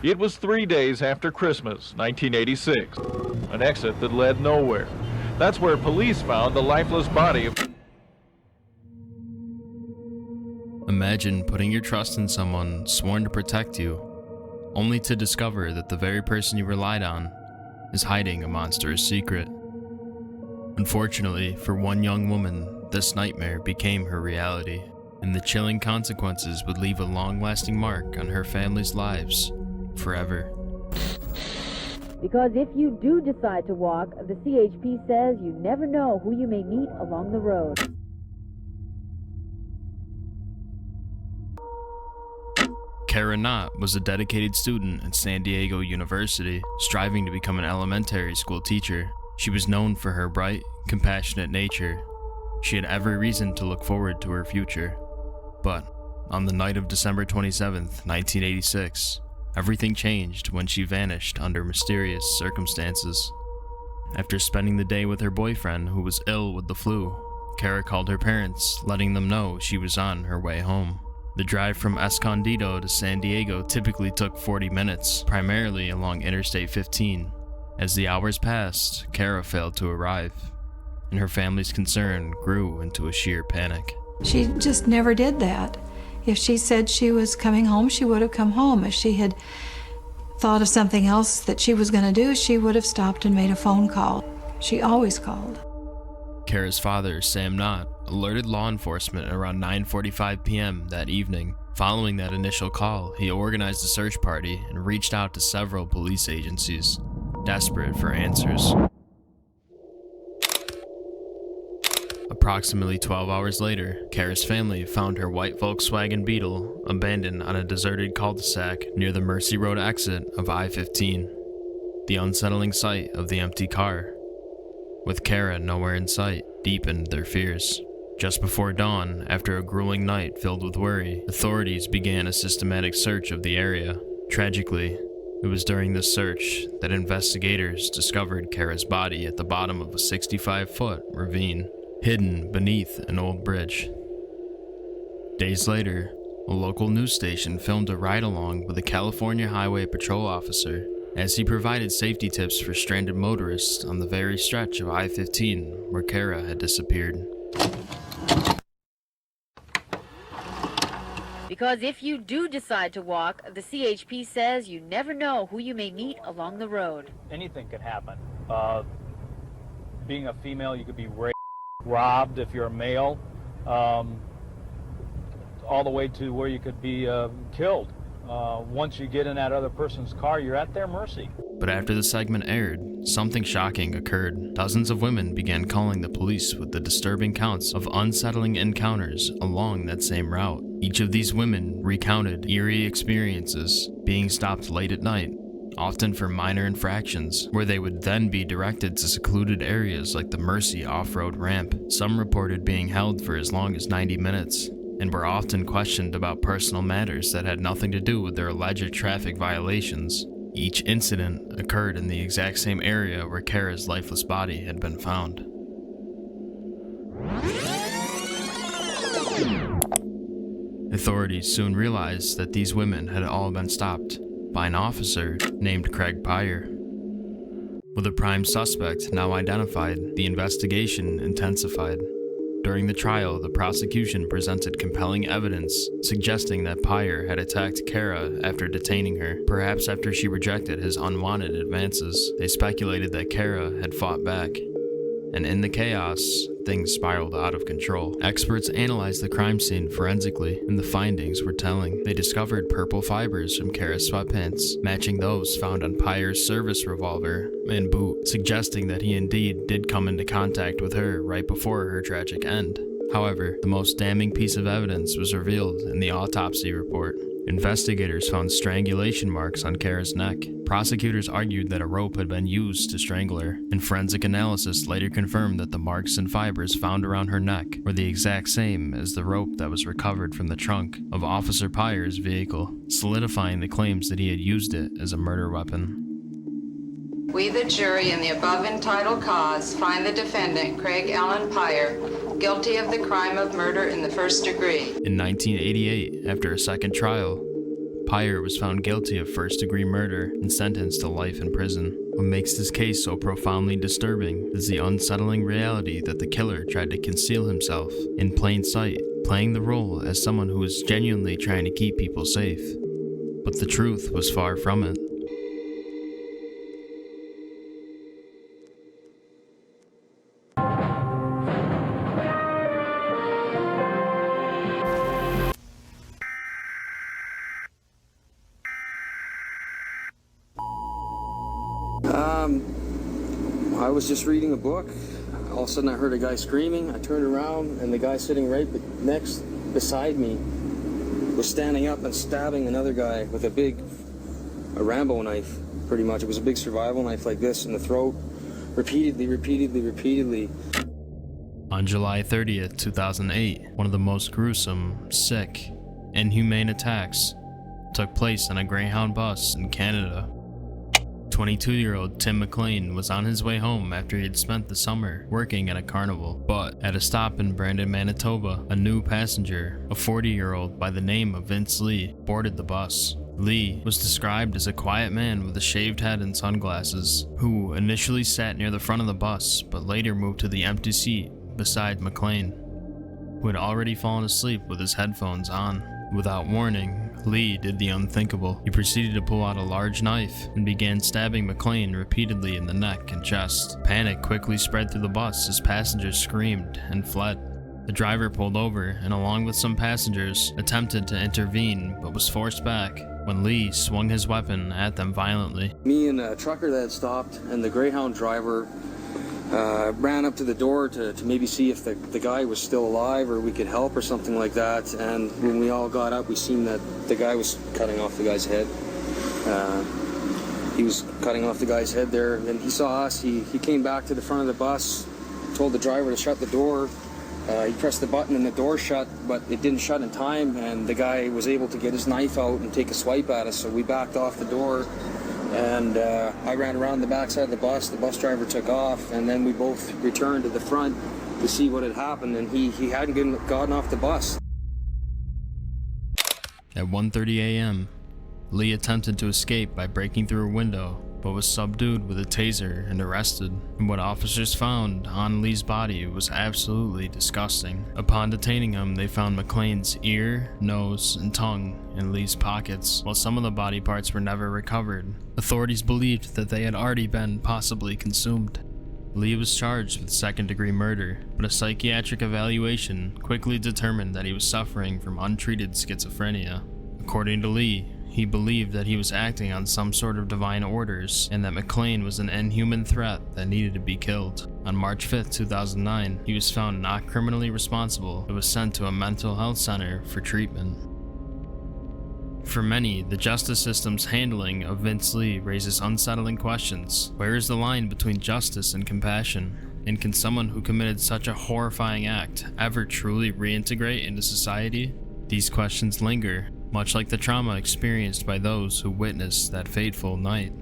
It was 3 days after Christmas, 1986, an exit that led nowhere. That's where police found the lifeless body of... Imagine putting your trust in someone sworn to protect you, only to discover that the very person you relied on is hiding a monstrous secret. Unfortunately, for one young woman, this nightmare became her reality, and the chilling consequences would leave a long-lasting mark on her family's lives forever. Because if you do decide to walk, the CHP says you never know who you may meet along the road. Cara Knott was a dedicated student at San Diego University, striving to become an elementary school teacher. She was known for her bright, compassionate nature. She had every reason to look forward to her future. But on the night of December 27th, 1986, everything changed when she vanished under mysterious circumstances. After spending the day with her boyfriend, who was ill with the flu, Cara called her parents, letting them know she was on her way home. The drive from Escondido to San Diego typically took 40 minutes, primarily along Interstate 15. As the hours passed, Cara failed to arrive, and her family's concern grew into a sheer panic. She just never did that. If she said she was coming home, she would have come home. If she had thought of something else that she was going to do, she would have stopped and made a phone call. She always called. Cara's father, Sam Knott, alerted law enforcement around 9:45 p.m. that evening. Following that initial call, he organized a search party and reached out to several police agencies, desperate for answers. Approximately 12 hours later, Cara's family found her white Volkswagen Beetle abandoned on a deserted cul-de-sac near the Mercy Road exit of I-15. The unsettling sight of the empty car, with Cara nowhere in sight, deepened their fears. Just before dawn, after a grueling night filled with worry, authorities began a systematic search of the area. Tragically, it was during this search that investigators discovered Cara's body at the bottom of a 65-foot ravine, hidden beneath an old bridge. Days later, a local news station filmed a ride-along with a California Highway Patrol officer as he provided safety tips for stranded motorists on the very stretch of I-15 where Cara had disappeared. Because if you do decide to walk, the CHP says you never know who you may meet along the road. Anything could happen. Being a female, you could be raped, robbed if you're a male, all the way to where you could be killed. Once you get in that other person's car, you're at their mercy. But after the segment aired, something shocking occurred. Dozens of women began calling the police with the disturbing counts of unsettling encounters along that same route. Each of these women recounted eerie experiences, being stopped late at night, often for minor infractions, where they would then be directed to secluded areas like the Mercy off-road ramp. Some reported being held for as long as 90 minutes, and were often questioned about personal matters that had nothing to do with their alleged traffic violations. Each incident occurred in the exact same area where Cara's lifeless body had been found. Authorities soon realized that these women had all been stopped by an officer named Craig Pryor. With a prime suspect now identified, the investigation intensified. During the trial, the prosecution presented compelling evidence suggesting that Pryor had attacked Cara after detaining her, perhaps after she rejected his unwanted advances. They speculated that Cara had fought back, and in the chaos, things spiraled out of control. Experts analyzed the crime scene forensically, and the findings were telling. They discovered purple fibers from Cara's sweatpants, matching those found on Pryor's service revolver and boot, suggesting that he indeed did come into contact with her right before her tragic end. However, the most damning piece of evidence was revealed in the autopsy report. Investigators found strangulation marks on Cara's neck. Prosecutors argued that a rope had been used to strangle her, and forensic analysis later confirmed that the marks and fibers found around her neck were the exact same as the rope that was recovered from the trunk of Officer Pryor's vehicle, solidifying the claims that he had used it as a murder weapon. We, the jury, in the above entitled cause, find the defendant, Craig Allen Pryor, guilty of the crime of murder in the first degree. In 1988, after a second trial, Pyre was found guilty of first-degree murder and sentenced to life in prison. What makes this case so profoundly disturbing is the unsettling reality that the killer tried to conceal himself in plain sight, playing the role as someone who was genuinely trying to keep people safe. But the truth was far from it. I was just reading a book. All of a sudden I heard a guy screaming. I turned around and the guy sitting right next beside me was standing up and stabbing another guy with a Rambo knife, pretty much. It was a big survival knife like this in the throat, repeatedly. On July 30th, 2008, one of the most gruesome, sick, inhumane attacks took place on a Greyhound bus in Canada. 22-year-old Tim McLean was on his way home after he had spent the summer working at a carnival, but at a stop in Brandon, Manitoba, a new passenger, a 40-year-old by the name of Vince Lee, boarded the bus. Lee was described as a quiet man with a shaved head and sunglasses, who initially sat near the front of the bus, but later moved to the empty seat beside McLean, who had already fallen asleep with his headphones on. Without warning, Lee did the unthinkable. He proceeded to pull out a large knife and began stabbing McLean repeatedly in the neck and chest. Panic quickly spread through the bus as passengers screamed and fled. The driver pulled over and, along with some passengers, attempted to intervene but was forced back when Lee swung his weapon at them violently. Me and a trucker that had stopped and the Greyhound driver ran up to the door to maybe see if the guy was still alive or we could help or something like that. And when we all got up, we seen that the guy was cutting off the guy's head. He was cutting off the guy's head there. And he saw us. He came back to the front of the bus, told the driver to shut the door. He pressed the button and the door shut, but it didn't shut in time. And the guy was able to get his knife out and take a swipe at us. So we backed off the door. And I ran around the backside of the bus driver took off, and then we both returned to the front to see what had happened, and he hadn't gotten off the bus. At 1:30 a.m., Lee attempted to escape by breaking through a window, but was subdued with a taser and arrested. And what officers found on Lee's body was absolutely disgusting. Upon detaining him, they found McLean's ear, nose, and tongue in Lee's pockets, while some of the body parts were never recovered. Authorities believed that they had already been possibly consumed. Lee was charged with second-degree murder, but a psychiatric evaluation quickly determined that he was suffering from untreated schizophrenia. According to Lee, he believed that he was acting on some sort of divine orders and that McLean was an inhuman threat that needed to be killed. On March 5, 2009, he was found not criminally responsible and was sent to a mental health center for treatment. For many, the justice system's handling of Vince Lee raises unsettling questions. Where is the line between justice and compassion? And can someone who committed such a horrifying act ever truly reintegrate into society? These questions linger, much like the trauma experienced by those who witnessed that fateful night.